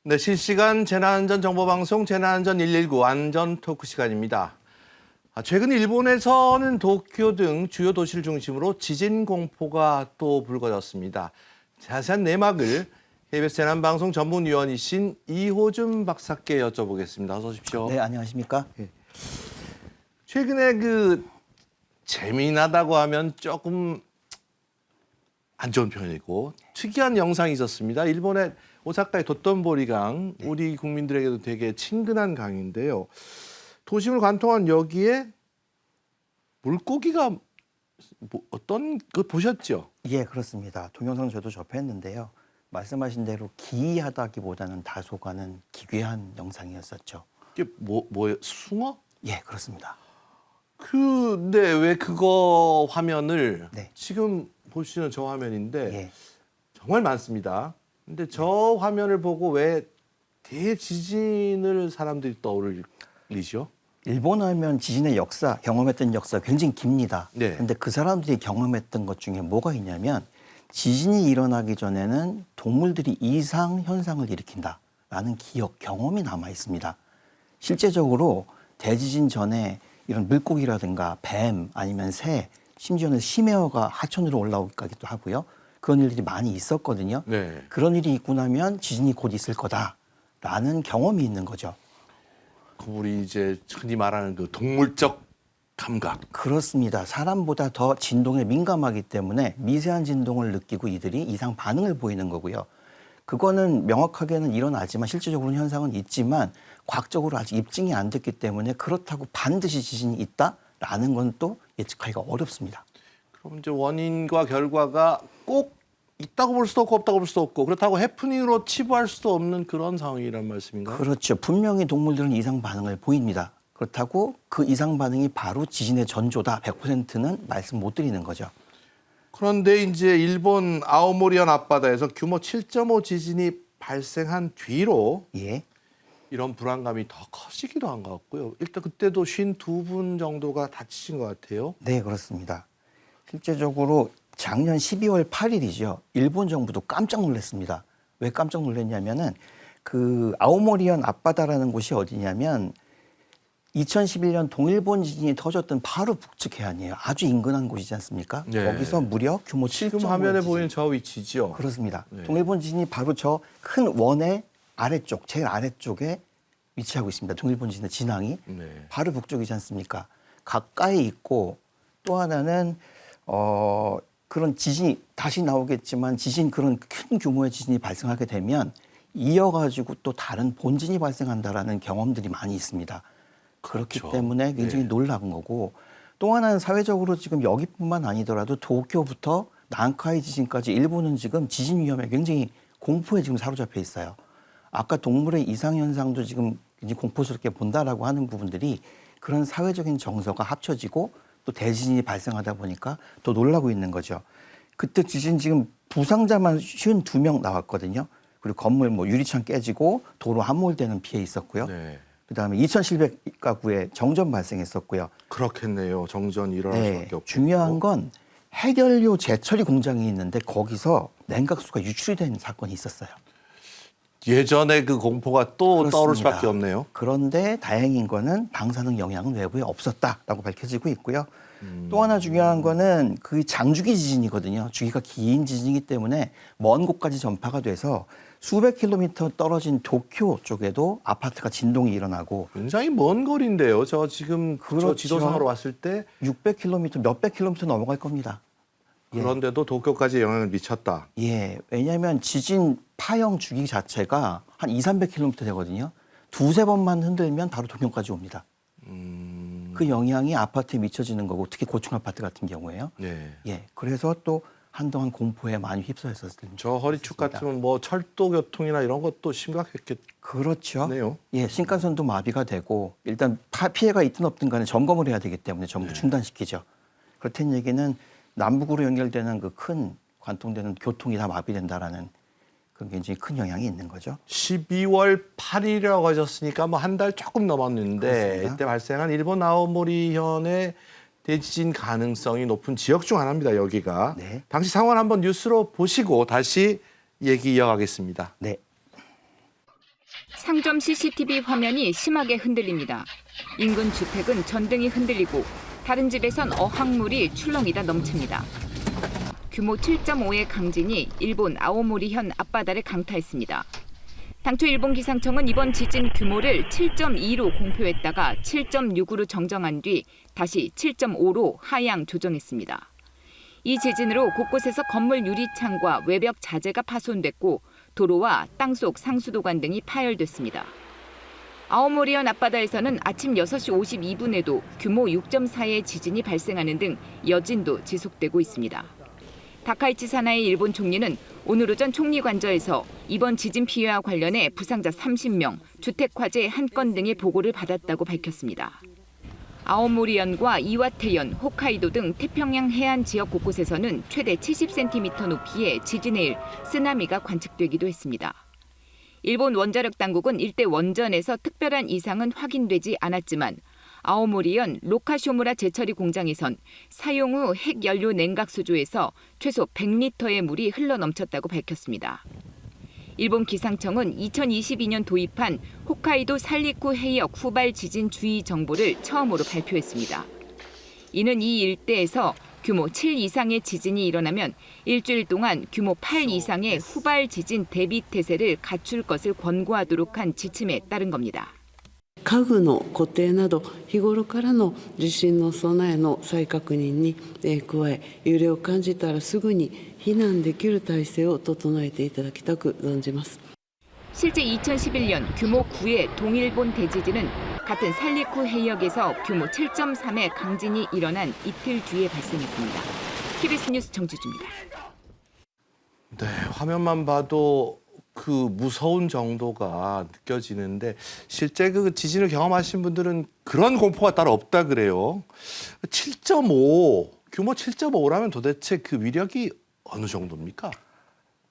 네, 실시간 재난안전 정보방송 재난안전 119 안전 토크 시간입니다. 최근 일본에서는 도쿄 등 주요 도시를 중심으로 지진 공포가 또 불거졌습니다. 자세한 내막을 KBS 재난방송 전문위원이신 이호준 박사께 여쭤보겠습니다. 어서 오십시오. 네, 안녕하십니까? 최근에 재미나다고 하면 조금 안 좋은 편이고 특이한 영상이 있었습니다. 일본의 오사카의 도톤보리강, 우리 국민들에게도 되게 친근한 강인데요. 도심을 관통한 여기에 물고기가 어떤 거 보셨죠? 예, 그렇습니다. 동영상 저도 접했는데요. 말씀하신 대로 기이하다기보다는 다소가는 기괴한 영상이었었죠. 이게 뭐예요? 숭어? 예, 그렇습니다. 근데 왜 그거 화면을 네. 지금 보시는 저 화면인데 예. 정말 많습니다. 근데 저 화면을 보고 왜 대지진을 사람들이 떠올리죠? 일본 하면 지진의 역사, 경험했던 역사 굉장히 깁니다. 네. 그런데 그 사람들이 경험했던 것 중에 뭐가 있냐면 지진이 일어나기 전에는 동물들이 이상 현상을 일으킨다라는 기억, 경험이 남아 있습니다. 실제적으로 대지진 전에 이런 물고기라든가 뱀 아니면 새, 심지어는 심해어가 하천으로 올라오기도 하고요. 그런 일들이 많이 있었거든요. 네. 그런 일이 있고 나면 지진이 곧 있을 거다라는 경험이 있는 거죠. 우리 이제 흔히 말하는 그 동물적 감각. 그렇습니다. 사람보다 더 진동에 민감하기 때문에 미세한 진동을 느끼고 이들이 이상 반응을 보이는 거고요. 그거는 명확하게는 일어나지만 실질적으로는 현상은 있지만 과학적으로 아직 입증이 안 됐기 때문에 그렇다고 반드시 지진이 있다라는 건 또 예측하기가 어렵습니다. 그럼 이제 원인과 결과가 꼭 있다고 볼 수도 없고 없다고 볼 수도 없고 그렇다고 해프닝으로 치부할 수도 없는 그런 상황이란 말씀인가요? 그렇죠. 분명히 동물들은 이상 반응을 보입니다. 그렇다고 그 이상 반응이 바로 지진의 전조다 100%는 말씀 못 드리는 거죠. 그런데 이제 일본 아오모리현 앞바다에서 규모 7.5 지진이 발생한 뒤로 예. 이런 불안감이 더 커지기도 한 것 같고요. 일단 그때도 52분 정도가 다치신 것 같아요. 네, 그렇습니다. 실제적으로 작년 12월 8일이죠. 일본 정부도 깜짝 놀랐습니다. 왜 깜짝 놀랐냐면은 그 아오모리현 앞바다라는 곳이 어디냐면 2011년 동일본 지진이 터졌던 바로 북측 해안이에요. 아주 인근한 곳이지 않습니까? 네. 거기서 무려 규모 7.5 지금 화면에 지진. 보이는 저 위치죠. 그렇습니다. 네. 동일본 지진이 바로 저 큰 원의 아래쪽, 제일 아래쪽에 위치하고 있습니다. 동일본 지진의 진앙이 네. 바로 북쪽이지 않습니까? 가까이 있고 또 하나는 그런 지진이 다시 나오겠지만 그런 큰 규모의 지진이 발생하게 되면 이어가지고 또 다른 본진이 발생한다라는 경험들이 많이 있습니다. 그렇기 그렇죠. 때문에 굉장히 네. 놀라운 거고 또 하나는 사회적으로 지금 여기뿐만 아니더라도 도쿄부터 난카이 지진까지 일본은 지금 지진 위험에 굉장히 공포에 지금 사로잡혀 있어요. 아까 동물의 이상 현상도 지금 굉장히 공포스럽게 본다라고 하는 부분들이 그런 사회적인 정서가 합쳐지고 또 대지진이 발생하다 보니까 더 놀라고 있는 거죠. 그때 지진 지금 부상자만 52명 나왔거든요. 그리고 건물 유리창 깨지고 도로 함몰되는 피해 있었고요. 네. 그다음에 2,700가구의 정전 발생했었고요. 그렇겠네요. 정전 일어날 수밖에 없고. 중요한 건 해결료 재처리 공장이 있는데 거기서 냉각수가 유출이 된 사건이 있었어요. 예전에 그 공포가 또 그렇습니다. 떠오를 수밖에 없네요. 그런데 다행인 거는 방사능 영향은 외부에 없었다라고 밝혀지고 있고요. 또 하나 중요한 거는 그 장주기 지진이거든요. 주기가 긴 지진이기 때문에 먼 곳까지 전파가 돼서 수백 킬로미터 떨어진 도쿄 쪽에도 아파트가 진동이 일어나고 굉장히 먼 거리인데요. 저 지금 그렇죠. 저 지도상으로 왔을 때 600킬로미터, 몇백 킬로미터 넘어갈 겁니다. 그런데도 도쿄까지 영향을 미쳤다. 예, 왜냐하면 지진 파형 주기 자체가 한 200~300킬로미터 되거든요. 두세 번만 흔들면 바로 동경까지 옵니다. 그 영향이 아파트에 미쳐지는 거고 특히 고층 아파트 같은 경우에요. 네. 예, 그래서 또 한동안 공포에 많이 휩싸였었습니다. 저 허리축 같으면 철도 교통이나 이런 것도 심각했겠네요. 그렇죠. 예, 신칸선도 마비가 되고 일단 피해가 있든 없든 간에 점검을 해야 되기 때문에 전부 중단시키죠. 그렇다는 얘기는 남북으로 연결되는 그 큰 관통되는 교통이 다 마비된다라는 그런 굉장히 큰 영향이 있는 거죠. 12월 8일이라고 하셨으니까 한 달 조금 넘었는데 그렇습니다. 이때 발생한 일본 아오모리현의 대지진 가능성이 높은 지역 중 하나입니다. 여기가. 네. 당시 상황을 한번 뉴스로 보시고 다시 얘기 이어가겠습니다. 네. 상점 CCTV 화면이 심하게 흔들립니다. 인근 주택은 전등이 흔들리고 다른 집에선 어항물이 출렁이다 넘칩니다. 규모 7.5의 강진이 일본 아오모리현 앞바다를 강타했습니다. 당초 일본 기상청은 이번 지진 규모를 7.2로 공표했다가 7.6으로 정정한 뒤 다시 7.5로 하향 조정했습니다. 이 지진으로 곳곳에서 건물 유리창과 외벽 자재가 파손됐고 도로와 땅속 상수도관 등이 파열됐습니다. 아오모리현 앞바다에서는 아침 6시 52분에도 규모 6.4의 지진이 발생하는 등 여진도 지속되고 있습니다. 다카이치 사나이 일본 총리는 오늘 오전 총리관저에서 이번 지진 피해와 관련해 부상자 30명, 주택 화재 1건 등의 보고를 받았다고 밝혔습니다. 아오모리현과 이와테현, 홋카이도 등 태평양 해안 지역 곳곳에서는 최대 70cm 높이의 지진의 일, 쓰나미가 관측되기도 했습니다. 일본 원자력 당국은 일대 원전에서 특별한 이상은 확인되지 않았지만 아오모리현 로카쇼무라 제처리 공장에선 사용 후 핵연료 냉각수조에서 최소 100리터의 물이 흘러넘쳤다고 밝혔습니다. 일본 기상청은 2022년 도입한 홋카이도 살리쿠 해역 후발 지진 주의 정보를 처음으로 발표했습니다. 이는 이 일대에서 규모 7 이상의 지진이 일어나면 일주일 동안 규모 8 이상의 후발 지진 대비 태세를 갖출 것을 권고하도록 한 지침에 따른 겁니다. 家具の固定など日頃からの地震の備えの再確認に加え、揺れを感じたらすぐに避難できる体制を整えていただきたく存じます。 실제 2011년 규모 9의 동일본 대지진은 같은 살리쿠 해역에서 규모 7.3의 강진이 일어난 이틀 뒤에 발생했습니다. KBS 뉴스 정지주입니다. 네, 화면만 봐도 그 무서운 정도가 느껴지는데 실제 그 지진을 경험하신 분들은 그런 공포가 따로 없다 그래요. 7.5, 규모 7.5라면 도대체 그 위력이 어느 정도입니까?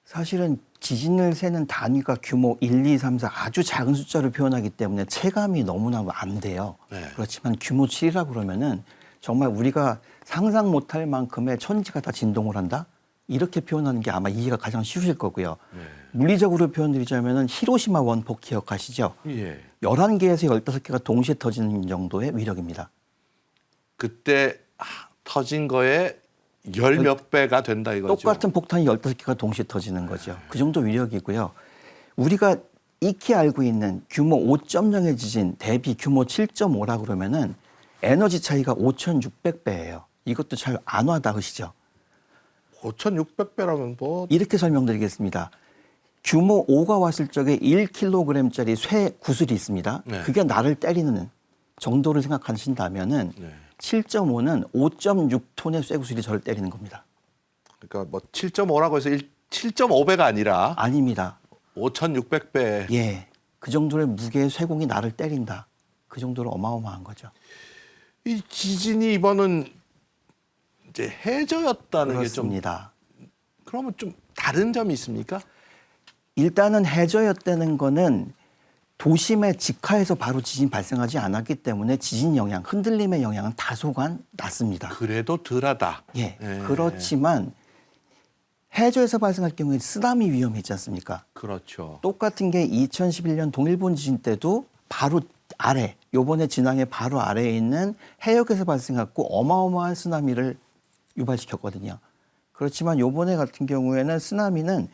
사실은 지진을 세는 단위가 규모 1, 2, 3, 4 아주 작은 숫자로 표현하기 때문에 체감이 너무나 안 돼요. 네. 그렇지만 규모 7이라고 그러면은 정말 우리가 상상 못할 만큼의 천지가 다 진동을 한다? 이렇게 표현하는 게 아마 이해가 가장 쉬우실 거고요. 네. 물리적으로 표현드리자면은 히로시마 원폭 기억하시죠? 예. 11개에서 15개가 동시에 터지는 정도의 위력입니다. 그때 터진 거에 열 몇 배가 된다 이거죠. 똑같은 폭탄이 15개가 동시에 터지는 거죠. 그 정도 위력이고요. 우리가 익히 알고 있는 규모 5.0의 지진 대비 규모 7.5라 그러면은 에너지 차이가 5,600배예요. 이것도 잘 안 와닿으시죠? 5,600배라면 뭐 이렇게 설명드리겠습니다. 규모 5가 왔을 적에 1kg짜리 쇠 구슬이 있습니다. 네. 그게 나를 때리는 정도를 생각하신다면은 네. 7.5는 5.6톤의 쇠 구슬이 저를 때리는 겁니다. 그러니까 뭐 7.5라고 해서 7.5배가 아니라 아닙니다. 5,600배. 예, 그 정도의 무게의 쇠공이 나를 때린다. 그 정도로 어마어마한 거죠. 이 지진이 이번은 이제 해저였다는 게 좀 그렇습니다. 그러면 좀 다른 점이 있습니까? 일단은 해저였다는 거는 도심의 직하에서 바로 지진 발생하지 않았기 때문에 지진 영향, 흔들림의 영향은 다소간 낮습니다. 그래도 덜하다. 예, 그렇지만 해저에서 발생할 경우에 쓰나미 위험이 있지 않습니까? 그렇죠. 똑같은 게 2011년 동일본 지진 때도 바로 아래, 요번에 진앙의 바로 아래에 있는 해역에서 발생했고 어마어마한 쓰나미를 유발시켰거든요. 그렇지만 요번에 같은 경우에는 쓰나미는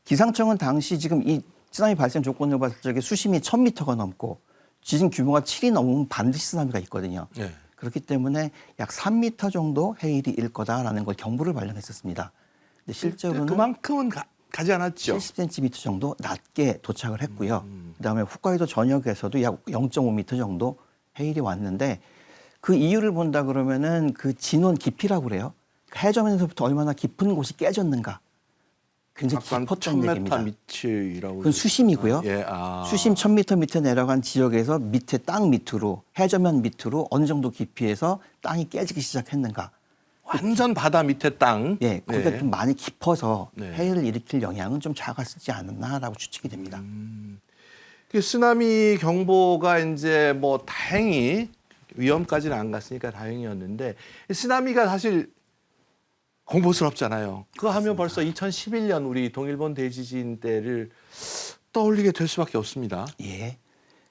기상청은 당시 지금 이 쓰나미 발생 조건을 봤을 적에 수심이 1000m가 넘고 지진 규모가 7이 넘으면 반드시 쓰나미가 있거든요. 네. 그렇기 때문에 약 3m 정도 해일이 일 거다라는 걸 경보를 발령했었습니다. 근데 실제로는 그만큼은 가지 않았죠. 70cm 정도 낮게 도착을 했고요. 그다음에 홋카이도 전역에서도 약 0.5m 정도 해일이 왔는데 그 이유를 본다 그러면은 그 진원 깊이라고 그래요. 해저면에서부터 얼마나 깊은 곳이 깨졌는가. 굉장히 약간 깊었다는 1000m 얘기입니다. 밑이라고. 그건 수심이고요. 예, 수심 1000m 밑에 내려간 지역에서 밑에 땅 밑으로 해저면 밑으로 어느 정도 깊이에서 땅이 깨지기 시작했는가. 완전 바다 밑에 땅. 예, 거기가 네. 좀 많이 깊어서 네. 해일을 일으킬 영향은 좀 작았지 않았나라고 추측이 됩니다. 그 쓰나미 경보가 이제 뭐 다행히 위험까지는 안 갔으니까 다행이었는데 쓰나미가 사실 공포스럽잖아요. 그거 하면 벌써 2011년 우리 동일본 대지진 때를 떠올리게 될 수밖에 없습니다. 예.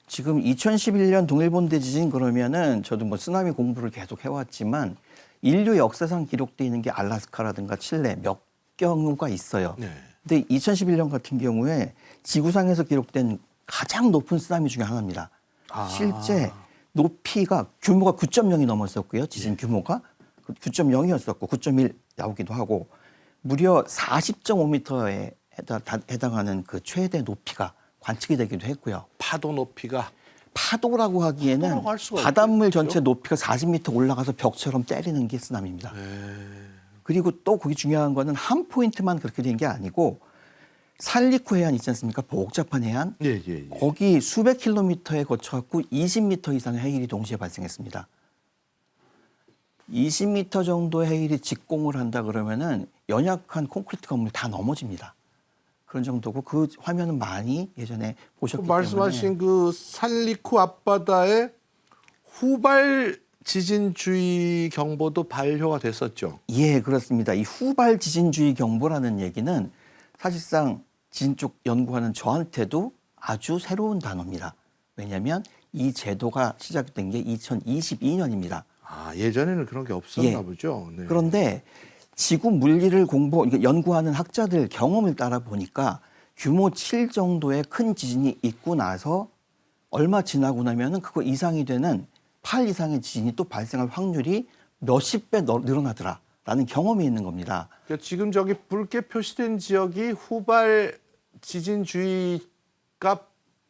지금 2011년 동일본 대지진 그러면은 저도 뭐 쓰나미 공부를 계속 해왔지만 인류 역사상 기록되어 있는 게 알라스카라든가 칠레 몇 경우가 있어요. 네. 근데 2011년 같은 경우에 지구상에서 기록된 가장 높은 쓰나미 중에 하나입니다. 아. 실제 높이가 규모가 9.0이 넘었었고요. 지진 규모가 9.0이었었고 9.1 나오기도 하고 무려 40.5m에 해당하는 그 최대 높이가 관측이 되기도 했고요. 파도 높이가 파도라고 하기에는 파도라고 할 수가 바닷물 없겠죠? 전체 높이가 40m 올라가서 벽처럼 때리는 게 쓰나미입니다. 네. 그리고 또 거기 중요한 거는 한 포인트만 그렇게 된 게 아니고 살리쿠 해안 있지 않습니까? 복잡한 해안. 예, 예, 예. 거기 수백 킬로미터에 거쳐갖고 20m 이상의 해일이 동시에 발생했습니다. 20m 정도의 해일이 직공을 한다 그러면은 연약한 콘크리트 건물 다 넘어집니다. 그런 정도고 그 화면은 많이 예전에 보셨기 말씀하신 때문에 그 살리쿠 앞바다에 후발 지진 주의 경보도 발효가 됐었죠. 예, 그렇습니다. 이 후발 지진주의 경보라는 얘기는 사실상 지진 쪽 연구하는 저한테도 아주 새로운 단어입니다. 왜냐하면 이 제도가 시작된 게 2022년입니다. 아, 예전에는 그런 게 없었나 예. 보죠. 네. 그런데 지구 물리를 연구하는 학자들 경험을 따라 보니까 규모 7 정도의 큰 지진이 있고 나서 얼마 지나고 나면은 그거 이상이 되는 8 이상의 지진이 또 발생할 확률이 몇십 배 늘어나더라라는 경험이 있는 겁니다. 그러니까 지금 저기 붉게 표시된 지역이 후발 지진 주의가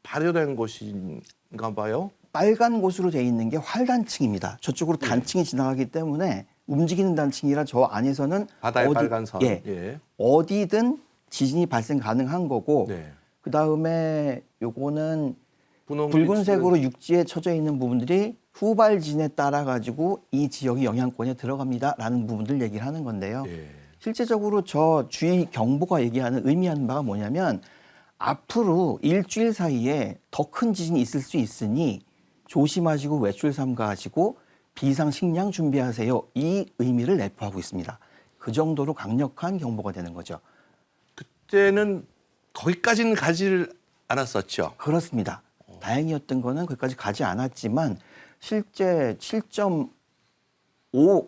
발효된 곳인가 봐요. 빨간 곳으로 돼 있는 게 활단층입니다. 저쪽으로 단층이 지나가기 때문에 움직이는 단층이라 저 안에서는 바다의 빨간 선. 예, 어디든 지진이 발생 가능한 거고 네. 그다음에 요거는 분홍 붉은색으로 육지에 쳐져 있는 부분들이 후발 지진에 따라 가지고 이 지역이 영향권에 들어갑니다라는 부분들 얘기를 하는 건데요. 예. 실제적으로 저 주의 경보가 얘기하는 의미하는 바가 뭐냐면 앞으로 일주일 사이에 더 큰 지진이 있을 수 있으니 조심하시고 외출 삼가하시고 비상 식량 준비하세요. 이 의미를 내포하고 있습니다. 그 정도로 강력한 경보가 되는 거죠. 그때는 거기까지는 가지를 않았었죠. 그렇습니다. 다행이었던 거는 거기까지 가지 않았지만 실제 7.5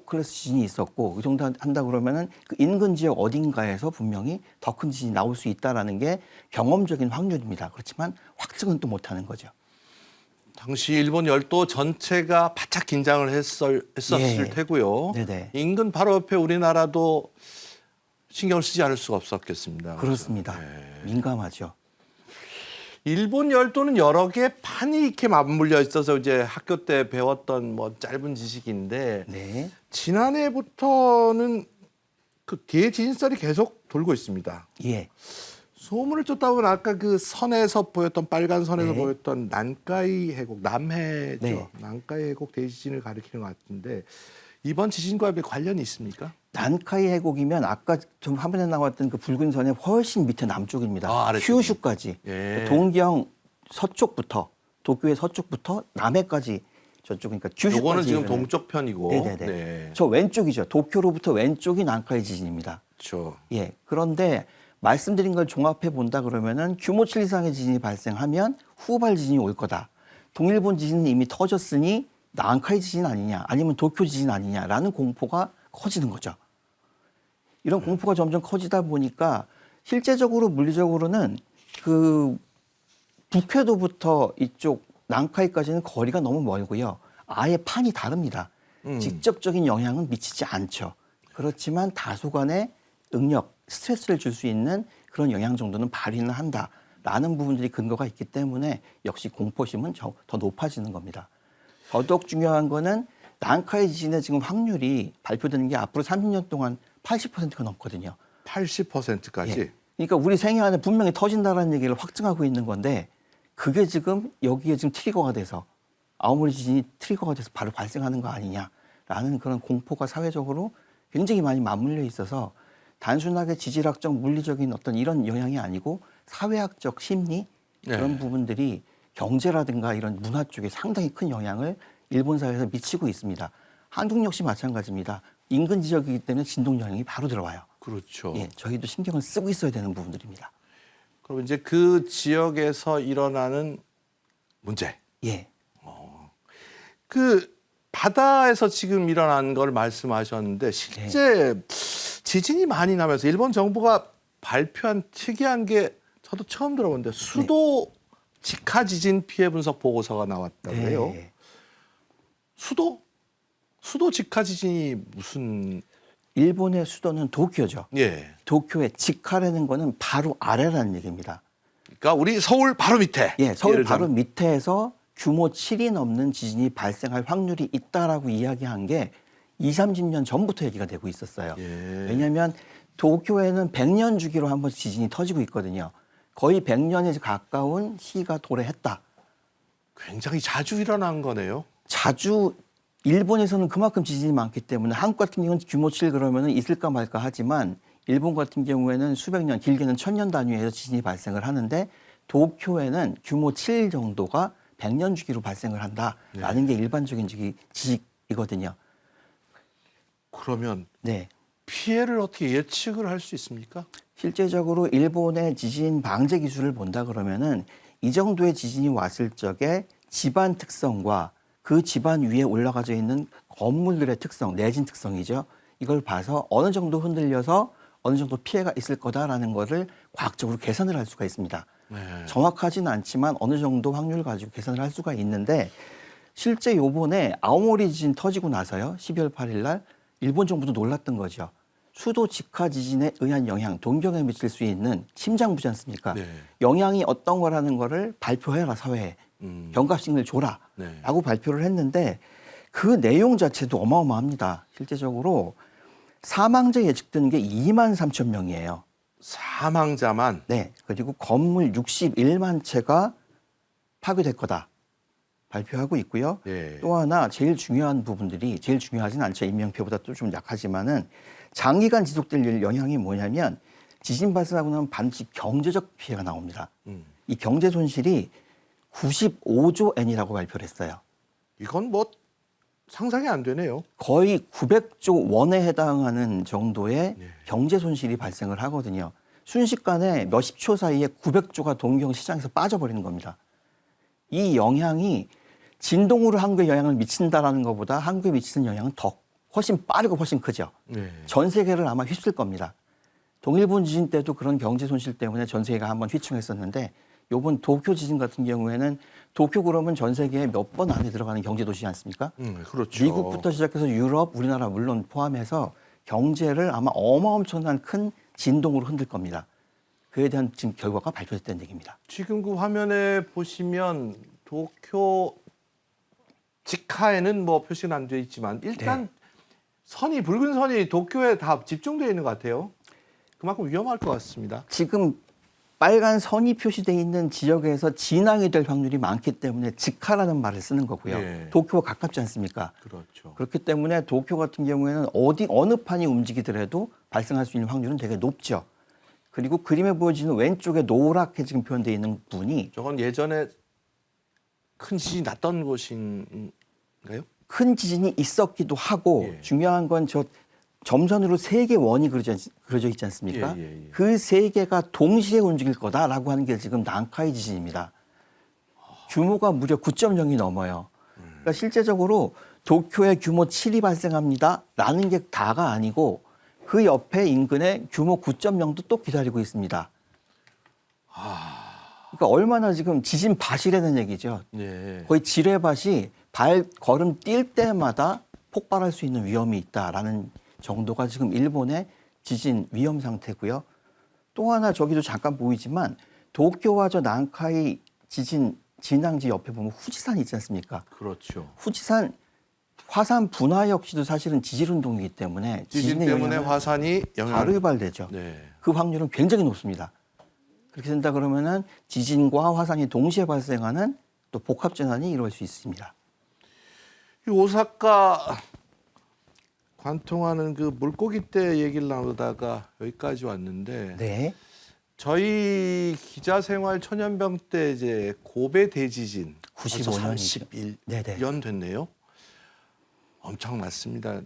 클래스 지진이 있었고 그 정도 한다 그러면은 그 인근 지역 어딘가에서 분명히 더 큰 지진이 나올 수 있다라는 게 경험적인 확률입니다. 그렇지만 확증은 또 못하는 거죠. 당시 일본 열도 전체가 바짝 긴장을 했었을 예. 테고요. 네네. 인근 바로 옆에 우리나라도 신경을 쓰지 않을 수가 없었겠습니다. 그렇습니다. 네. 민감하죠. 일본 열도는 여러 개 판이 이렇게 맞물려 있어서 이제 학교 때 배웠던 뭐 짧은 지식인데 네. 지난해부터는 그 대지진설이 계속 돌고 있습니다. 예. 소문을 쫓다 보면 아까 그 선에서 보였던 빨간 선에서 네. 보였던 난카이 해곡 남해죠. 네. 난카이 해곡 대지진을 가리키는 것 같은데 이번 지진과 관련이 있습니까? 난카이 해곡이면 아까 좀 화면에 나왔던 그 붉은 선의 훨씬 밑에 남쪽입니다. 아, 아래쪽이. 큐슈까지. 예. 동경 서쪽부터 도쿄의 서쪽부터 남해까지 저쪽 그러니까 큐슈까지. 요거는 지금 이르는. 동쪽 편이고. 네네네. 네. 저 왼쪽이죠. 도쿄로부터 왼쪽이 난카이 지진입니다. 그렇죠. 예. 그런데 말씀드린 걸 종합해 본다 그러면은 규모 7 이상의 지진이 발생하면 후발 지진이 올 거다. 동일본 지진은 이미 터졌으니 난카이 지진 아니냐, 아니면 도쿄 지진 아니냐라는 공포가 커지는 거죠. 이런 공포가 점점 커지다 보니까 실제적으로 물리적으로는 그 북해도부터 이쪽 난카이까지는 거리가 너무 멀고요. 아예 판이 다릅니다. 직접적인 영향은 미치지 않죠. 그렇지만 다소간의 응력, 스트레스를 줄 수 있는 그런 영향 정도는 발휘는 한다라는 부분들이 근거가 있기 때문에 역시 공포심은 더 높아지는 겁니다. 더더욱 중요한 거는 난카이 지진의 지금 확률이 발표되는 게 앞으로 30년 동안 80%가 넘거든요. 80%까지. 예. 그러니까 우리 생애 안에 분명히 터진다라는 얘기를 확증하고 있는 건데 그게 지금 여기에 지금 트리거가 돼서 아오모리 지진이 트리거가 돼서 바로 발생하는 거 아니냐라는 그런 공포가 사회적으로 굉장히 많이 맞물려 있어서 단순하게 지질학적 물리적인 어떤 이런 영향이 아니고 사회학적 심리 그런 네. 부분들이 경제라든가 이런 문화 쪽에 상당히 큰 영향을 일본 사회에서 미치고 있습니다. 한국 역시 마찬가지입니다. 인근 지역이기 때문에 진동 영향이 바로 들어와요. 그렇죠. 예, 저희도 신경을 쓰고 있어야 되는 부분들입니다. 그럼 이제 그 지역에서 일어나는 문제. 예. 그 바다에서 지금 일어난 걸 말씀하셨는데 실제 지진이 많이 나면서 일본 정부가 발표한 특이한 게 저도 처음 들어봤는데 수도 직하 지진 피해 분석 보고서가 나왔다고 해요. 네. 수도? 수도 직하 지진이 무슨 일본의 수도는 도쿄죠. 예. 도쿄의 직하라는 거는 바로 아래라는 얘기입니다. 그러니까 우리 서울 바로 밑에. 예, 서울 예를 바로 들면. 밑에에서 규모 7이 넘는 지진이 발생할 확률이 있다라고 이야기한 게 20, 30년 전부터 얘기가 되고 있었어요. 예. 왜냐하면 도쿄에는 100년 주기로 한 번씩 지진이 터지고 있거든요. 거의 100년에 가까운 시기가 도래했다. 굉장히 자주 일어난 거네요. 자주 일본에서는 그만큼 지진이 많기 때문에 한국 같은 경우는 규모 7 그러면 있을까 말까 하지만 일본 같은 경우에는 수백 년, 길게는 1000년 단위에서 지진이 발생을 하는데 도쿄에는 규모 7 정도가 100년 주기로 발생을 한다라는 게 일반적인 지식이거든요. 그러면 네. 피해를 어떻게 예측을 할 수 있습니까? 실제적으로 일본의 지진 방제 기술을 본다 그러면은 이 정도의 지진이 왔을 적에 집안 특성과 그 집안 위에 올라가져 있는 건물들의 특성, 내진 특성이죠. 이걸 봐서 어느 정도 흔들려서 어느 정도 피해가 있을 거다라는 거를 과학적으로 계산을 할 수가 있습니다. 네. 정확하지는 않지만 어느 정도 확률을 가지고 계산을 할 수가 있는데 실제 요번에 아오모리 지진 터지고 나서요. 12월 8일 날 일본 정부도 놀랐던 거죠. 수도 직하 지진에 의한 영향, 동경에 미칠 수 있는 심장부지 않습니까? 네. 영향이 어떤 거라는 거를 발표해라 사회에. 경각심을 줘라 네. 라고 발표를 했는데 그 내용 자체도 어마어마합니다. 실제적으로 사망자 예측되는 게 2만 3천 명이에요. 사망자만. 네. 그리고 건물 61만 채가 파괴될 거다. 발표하고 있고요. 예. 또 하나 제일 중요한 부분들이 제일 중요하진 않죠. 인명피해보다 또 좀 약하지만은 장기간 지속될 영향이 뭐냐면 지진 발생하고 나면 반드시 경제적 피해가 나옵니다. 이 경제 손실이 95조 엔이라고 발표를 했어요. 이건 뭐 상상이 안 되네요. 거의 900조 원에 해당하는 정도의 경제 손실이 발생을 하거든요. 순식간에 몇십 초 사이에 900조가 동경 시장에서 빠져버리는 겁니다. 이 영향이 진동으로 한국에 영향을 미친다라는 것보다 한국에 미치는 영향은 더 훨씬 빠르고 훨씬 크죠. 네. 전 세계를 아마 휩쓸 겁니다. 동일본 지진 때도 그런 경제 손실 때문에 전 세계가 한번 휘청했었는데 이번 도쿄 지진 같은 경우에는 도쿄 그러면 전 세계에 몇 번 안에 들어가는 경제 도시지 않습니까? 그렇죠. 미국부터 시작해서 유럽, 우리나라 물론 포함해서 경제를 아마 어마어마한 큰 진동으로 흔들 겁니다. 그에 대한 지금 결과가 발표됐다는 얘기입니다. 지금 그 화면에 보시면 도쿄 직하에는 뭐 표시는 안 돼 있지만 일단 선이 붉은 선이 도쿄에 다 집중되어 있는 것 같아요. 그만큼 위험할 것 같습니다. 지금 빨간 선이 표시되어 있는 지역에서 진앙이 될 확률이 많기 때문에 직하라는 말을 쓰는 거고요. 예. 도쿄와 가깝지 않습니까? 그렇죠. 그렇기 때문에 도쿄 같은 경우에는 어느 판이 움직이더라도 발생할 수 있는 확률은 되게 높죠. 그리고 그림에 보여지는 왼쪽에 노랗게 지금 표현되어 있는 부분이 저건 예전에 큰 지진이 났던 곳인가요? 큰 지진이 있었기도 하고 예. 중요한 건 저 점선으로 세 개 원이 그려져 있지 않습니까? 예. 그 세 개가 동시에 움직일 거다라고 하는 게 지금 난카이 지진입니다. 규모가 무려 9.0이 넘어요. 그러니까 실제적으로 도쿄에 규모 7이 발생합니다라는 게 다가 아니고 그 옆에 인근에 규모 9.0도 또 기다리고 있습니다. 그러니까 얼마나 지금 지진 밭이라는 얘기죠. 네. 거의 지뢰밭이 걸음 뛸 때마다 폭발할 수 있는 위험이 있다라는 정도가 지금 일본의 지진 위험 상태고요. 또 하나 저기도 잠깐 보이지만 도쿄와 저 난카이 지진 진앙지 옆에 보면 후지산이 있지 않습니까? 그렇죠. 후지산 화산 분화 역시도 사실은 지질 운동이기 때문에 지진 지진의 때문에 영향을 화산이 바로 영향을. 유발되죠. 네. 그 확률은 굉장히 높습니다. 그렇게 된다 그러면은 지진과 화산이 동시에 발생하는 또 복합 재난이 이루어질 수 있습니다. 이 오사카 관통하는 그 물고기 떼 얘기를 나누다가 여기까지 왔는데 네. 저희 기자 생활 천연병 때 이제 고베 대지진 95년 이죠. 31년 됐네요. 엄청났습니다.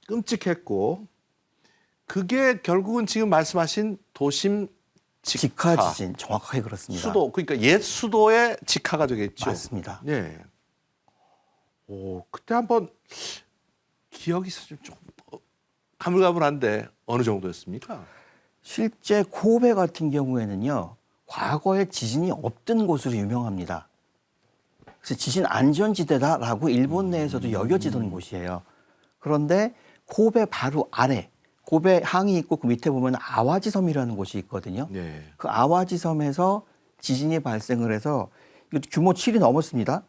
끔찍했고 그게 결국은 지금 말씀하신 도심 직하 지진 정확하게 그렇습니다. 수도 그러니까 옛 수도의 직하가 되겠죠. 맞습니다. 네. 오 그때 한번 기억이 좀 가물가물한데 어느 정도였습니까? 실제 고베 같은 경우에는요, 과거에 지진이 없던 곳으로 유명합니다. 그래서 지진 안전지대다라고 일본 내에서도 여겨지던 곳이에요. 그런데 고베 바로 아래, 고베 항이 있고 그 밑에 보면 아와지 섬이라는 곳이 있거든요. 네. 그 아와지 섬에서 지진이 발생을 해서 이것도 규모 7이 넘었습니다.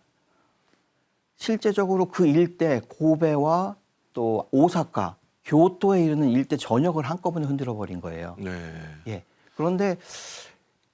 실제적으로 그 일대 고베와 또 오사카, 교토에 이르는 일대 전역을 한꺼번에 흔들어 버린 거예요. 네. 예. 그런데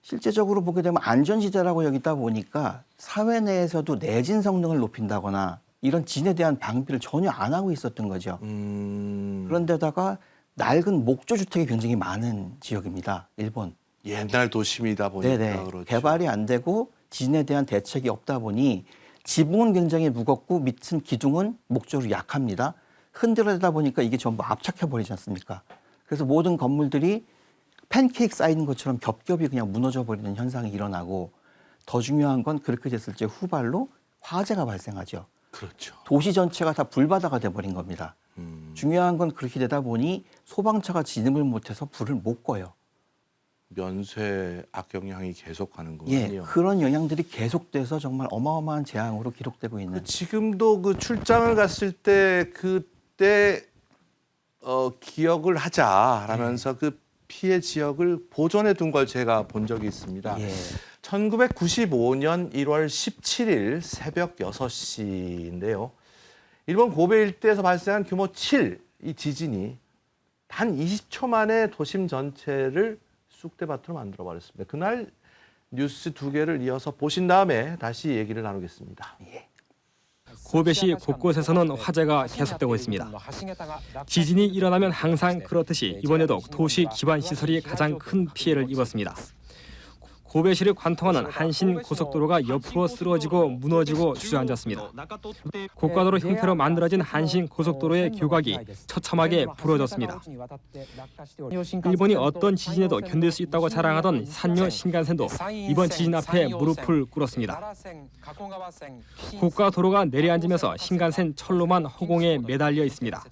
실제적으로 보게 되면 안전지대라고 여기다 보니까 사회 내에서도 내진 성능을 높인다거나 이런 진에 대한 방비를 전혀 안 하고 있었던 거죠. 그런데다가 낡은 목조주택이 굉장히 많은 지역입니다. 일본. 옛날 도심이다 보니까 네네. 그렇죠. 개발이 안 되고 진에 대한 대책이 없다 보니 지붕은 굉장히 무겁고 밑은 기둥은 목조로 약합니다. 흔들어대다 보니까 이게 전부 압착해버리지 않습니까? 그래서 모든 건물들이 팬케이크 쌓이는 것처럼 겹겹이 그냥 무너져 버리는 현상이 일어나고 더 중요한 건 그렇게 됐을 때 후발로 화재가 발생하죠. 그렇죠. 도시 전체가 다 불바다가 돼버린 겁니다. 중요한 건 그렇게 되다 보니 소방차가 진입을 못해서 불을 못 꺼요. 면쇠 악영향이 계속 가는 예, 거군요. 그런 영향들이 계속돼서 정말 어마어마한 재앙으로 기록되고 있는. 지금도 그 출장을 갔을 때 그때 기억을 하자라면서 그 피해 지역을 보존해 둔 걸 제가 본 적이 있습니다. 예. 1995년 1월 17일 새벽 6시인데요. 일본 고베 일대에서 발생한 규모 7, 이 지진이 단 20초 만에 도심 전체를 쑥대밭으로 만들어버렸습니다. 그날 뉴스 2개를 이어서 보신 다음에 다시 얘기를 나누겠습니다. 고베시 곳곳에서는 화재가 계속되고 있습니다. 지진이 일어나면 항상 그렇듯이 이번에도 도시 기반 시설이 가장 큰 피해를 입었습니다. 고베시를 관통하는 한신 고속도로가 옆으로 쓰러지고 무너지고 주저앉았습니다. 고가도로 형태로 만들어진 한신 고속도로의 교각이 처참하게 부러졌습니다. 일본이 어떤 지진에도 견딜 수 있다고 자랑하던 산요 신간센도 이번 지진 앞에 무릎을 꿇었습니다. 고가도로가 내려앉으면서 신간센 철로만 허공에 매달려 있습니다.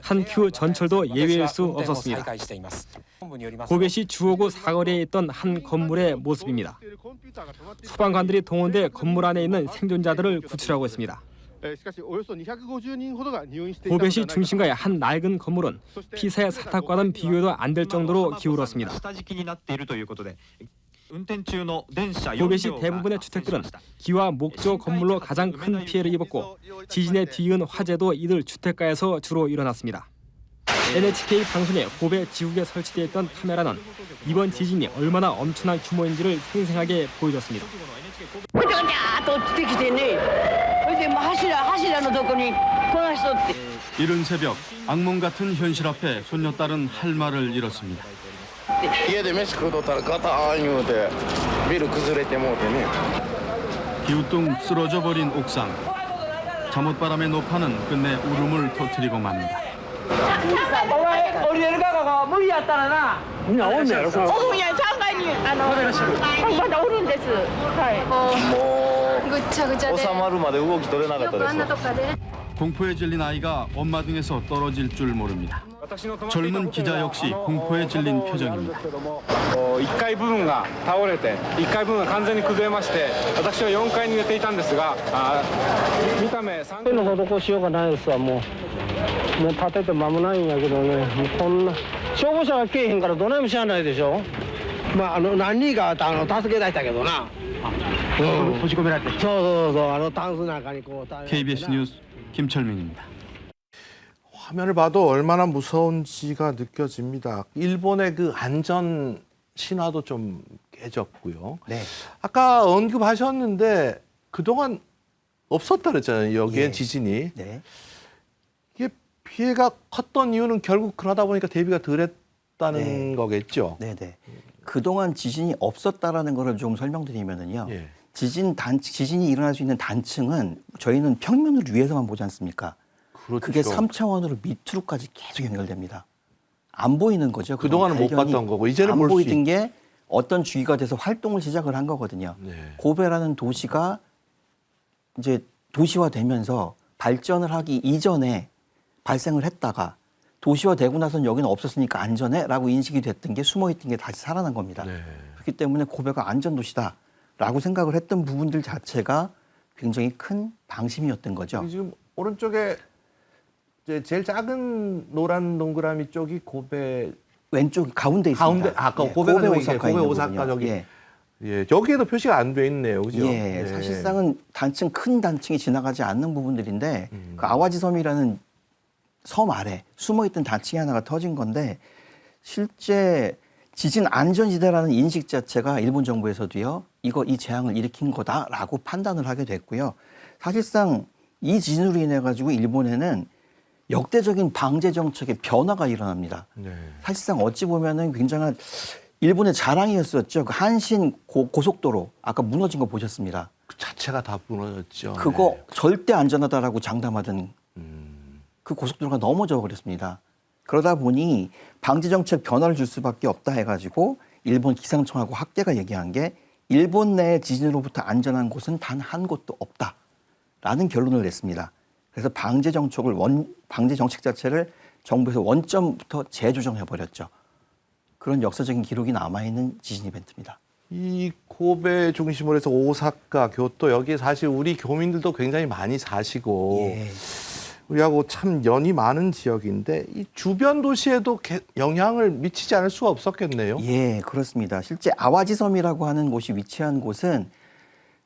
한큐 전철도 예외일 수 없었습니다. 고베시 주호구 사거리에 있던 한 건물의 모습입니다. 소방관들이 동원돼 건물 안에 있는 생존자들을 구출하고 있습니다. 고베시 중심가의 한 낡은 건물은 피사의 사탑과는 비교도 안 될 정도로 기울었습니다. 고베시 대부분의 주택들은 기와 목조 건물로 가장 큰 피해를 입었고 지진에 뒤이은 화재도 이들 주택가에서 주로 일어났습니다. NHK 방송의 고베 지국에 설치되어 있던 카메라는 이번 지진이 얼마나 엄청난 규모인지를 생생하게 보여줬습니다. 이른 새벽 악몽 같은 현실 앞에 손녀딸은 할 말을 잃었습니다. 家で飯食うとったらガターン言うてビル崩れてもうてね 기우뚱 쓰러져 버린 옥상. 잠옷바람의 노파는 끝내 울음을 터뜨리고 맙니다. お前降りれるかが無理やったらな。みんなおんねやろ。おるんや3階にまだおるんです。はい。もぐっちゃぐちゃうで収まるまで動き取れなかったよくあんなですとこかで 공포에 질린 아이가 엄마 등에서 떨어질 줄 모릅니다. 젊은 기자 역시 공포에 질린 표정입니다. 1階部分が倒れて1階部分が完全に崩れまして私は4階に寝ていたんですが見た目3階の施しようがないですわもう建てて間もないんやけどねもうこんな消防車が来えへんからどないもしゃあないでしょまあ何人か助け出したけどな閉じ込められてそうタンスなんかにこう KBS 뉴스 김철민입니다. 화면을 봐도 얼마나 무서운지가 느껴집니다. 일본의 그 안전 신화도 좀 깨졌고요. 네. 아까 언급하셨는데 그동안 없었다 그랬잖아요. 여기엔 예. 지진이. 네. 이게 피해가 컸던 이유는 결국 그러다 보니까 대비가 덜했다는 네. 거겠죠. 네네. 그동안 지진이 없었다라는 거를 좀 설명드리면은요. 예. 지진이 일어날 수 있는 단층은 저희는 평면을 위에서만 보지 않습니까? 그렇죠. 그게 3차원으로 밑으로까지 계속 연결됩니다. 안 보이는 거죠. 그동안은 못 발견이 봤던 거고 이제는 안 볼 수 보이던 있. 게 어떤 주기가 돼서 활동을 시작을 한 거거든요. 네. 고베라는 도시가 이제 도시화되면서 발전을 하기 이전에 발생을 했다가 도시화되고 나서는 여기는 없었으니까 안전해라고 인식이 됐던 게 숨어있던 게 다시 살아난 겁니다. 네. 그렇기 때문에 고베가 안전도시다라고 생각을 했던 부분들 자체가 굉장히 큰 방심이었던 거죠. 지금 오른쪽에 이제 제일 작은 노란 동그라미 쪽이 고베 왼쪽 가운데 있습니다. 가운데 아까 예, 고베가 저기 오사카 고베 있는 오사카 부분이요. 저기 예. 예, 여기에도 표시가 안 돼 있네요. 그죠? 예, 네. 사실상은 단층 큰 단층이 지나가지 않는 부분들인데 그 아와지 섬이라는 섬 아래 숨어있던 단층이 하나가 터진 건데 실제 지진 안전지대라는 인식 자체가 일본 정부에서도요 이 재앙을 일으킨 거다라고 판단을 하게 됐고요. 사실상 이 지진으로 인해 가지고 일본에는 역대적인 방제 정책의 변화가 일어납니다. 네. 사실상 어찌 보면은 굉장한 일본의 자랑이었었죠. 그 한신 고속도로 아까 무너진 거 보셨습니다. 그 자체가 다 무너졌죠. 그거 네. 절대 안전하다라고 장담하던 그 고속도로가 넘어져 버렸습니다. 그러다 보니 방지 정책 변화를 줄 수밖에 없다 해가지고 일본 기상청하고 학계가 얘기한 게 일본 내 지진으로부터 안전한 곳은 단 한 곳도 없다라는 결론을 냈습니다. 그래서 방제 정책 자체를 정부에서 원점부터 재조정해 버렸죠. 그런 역사적인 기록이 남아있는 지진 이벤트입니다. 이 고베 중심으로 해서 오사카, 교토 여기 사실 우리 교민들도 굉장히 많이 사시고 예. 우리하고 참 연이 많은 지역인데 이 주변 도시에도 영향을 미치지 않을 수가 없었겠네요. 예, 그렇습니다. 실제 아와지 섬이라고 하는 곳이 위치한 곳은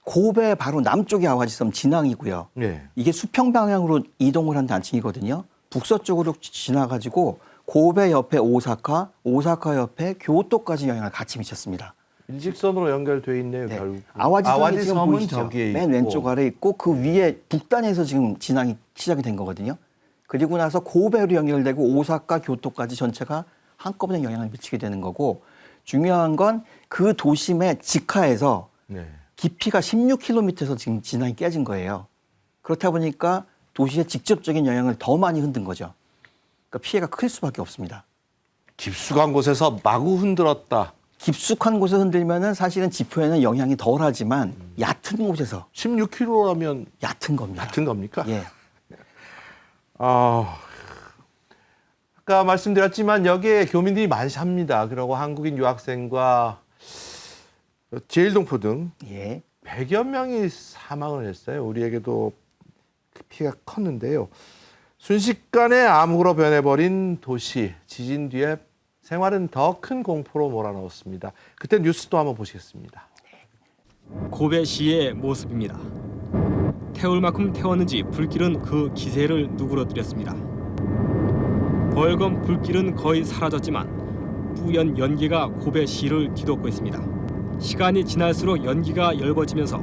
고베 바로 남쪽이 아와지 섬 진앙이고요. 네. 이게 수평 방향으로 이동을 한 단층이거든요. 북서쪽으로 지나가지고 고베 옆에 오사카, 오사카 옆에 교토까지 영향을 같이 미쳤습니다. 일직선으로 연결돼 있네요. 네. 결국. 아와지 섬이 지금 섬은 보이시죠? 저기에 맨 있고. 왼쪽 아래 있고 그 위에 북단에서 지금 진앙이 시작이 된 거거든요. 그리고 나서 고베로 연결되고 오사카, 교토까지 전체가 한꺼번에 영향을 미치게 되는 거고 중요한 건 그 도심의 직하에서 네. 깊이가 16km에서 지금 진앙이 깨진 거예요. 그렇다 보니까 도시에 직접적인 영향을 더 많이 흔든 거죠. 그러니까 피해가 클 수밖에 없습니다. 깊숙한 곳에서 마구 흔들었다. 깊숙한 곳에 흔들면은 사실은 지표에는 영향이 덜하지만 얕은 곳에서 16km라면 얕은 겁니다. 같은 겁니까? 예. 아까 말씀드렸지만 여기에 교민들이 많이 삽니다. 그리고 한국인 유학생과 제일동포 등 예. 100여 명이 사망을 했어요. 우리에게도 피해가 컸는데요. 순식간에 암흑으로 변해버린 도시. 지진 뒤에 생활은 더 큰 공포로 몰아넣었습니다. 그때 뉴스도 한번 보시겠습니다. 고베시의 모습입니다. 태울 만큼 태웠는지 불길은 그 기세를 누그러뜨렸습니다. 벌건 불길은 거의 사라졌지만 뿌연 연기가 고베시를 뒤덮고 있습니다. 시간이 지날수록 연기가 엷어지면서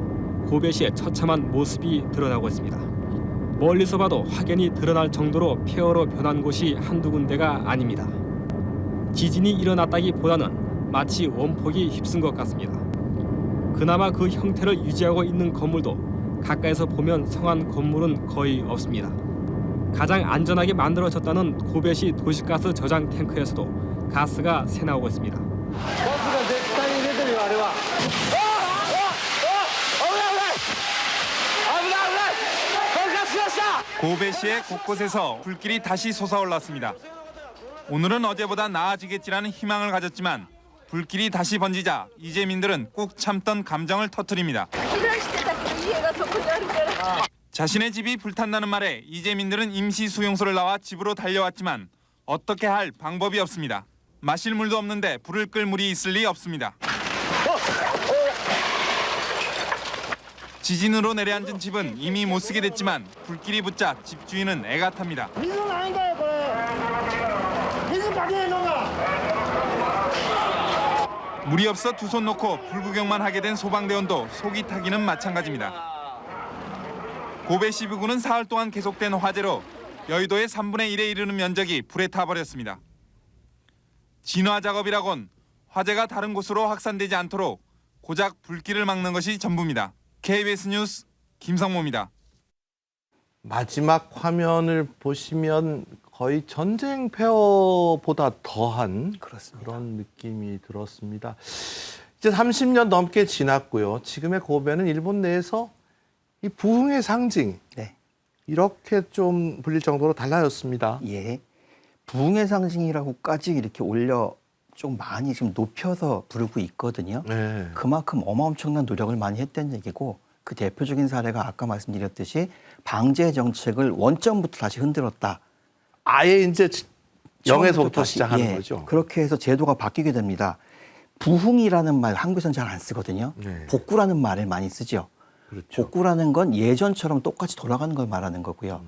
고베시의 처참한 모습이 드러나고 있습니다. 멀리서 봐도 확연히 드러날 정도로 폐허로 변한 곳이 한두 군데가 아닙니다. 지진이 일어났다기보다는 마치 원폭이 휩쓴 것 같습니다. 그나마 그 형태를 유지하고 있는 건물도 가까이서 보면 성한 건물은 거의 없습니다. 가장 안전하게 만들어졌다는 고베시 도시가스 저장 탱크에서도 가스가 새나오고 있습니다. 고베시의 곳곳에서 불길이 다시 솟아올랐습니다. 오늘은 어제보다 나아지겠지라는 희망을 가졌지만 불길이 다시 번지자 이재민들은 꾹 참던 감정을 터뜨립니다. 자신의 집이 불탄다는 말에 이재민들은 임시 수용소를 나와 집으로 달려왔지만 어떻게 할 방법이 없습니다. 마실 물도 없는데 불을 끌 물이 있을 리 없습니다. 지진으로 내려앉은 집은 이미 못 쓰게 됐지만 불길이 붙자 집주인은 애가 탑니다. 물이 없어 두 손 놓고 불구경만 하게 된 소방대원도 속이 타기는 마찬가지입니다. 고베시 부근은 사흘 동안 계속된 화재로 여의도의 3분의 1에 이르는 면적이 불에 타버렸습니다. 진화 작업이라곤 화재가 다른 곳으로 확산되지 않도록 고작 불길을 막는 것이 전부입니다. KBS 뉴스 김성모입니다. 마지막 화면을 보시면 거의 전쟁 폐허보다 더한 그렇습니다. 그런 느낌이 들었습니다. 이제 30년 넘게 지났고요. 지금의 고베는 일본 내에서 이 부흥의 상징 네. 이렇게 좀 불릴 정도로 달라졌습니다. 예. 부흥의 상징이라고까지 이렇게 올려 좀 많이 지금 높여서 부르고 있거든요. 네. 그만큼 어마어마한 노력을 많이 했다는 얘기고 그 대표적인 사례가 아까 말씀드렸듯이 방제 정책을 원점부터 다시 흔들었다. 아예 이제 처음부터 0에서부터 다시, 시작하는 예, 거죠. 그렇게 해서 제도가 바뀌게 됩니다. 부흥이라는 말 한국에서는 잘 안 쓰거든요. 네. 복구라는 말을 많이 쓰죠. 그렇죠. 복구라는 건 예전처럼 똑같이 돌아가는 걸 말하는 거고요.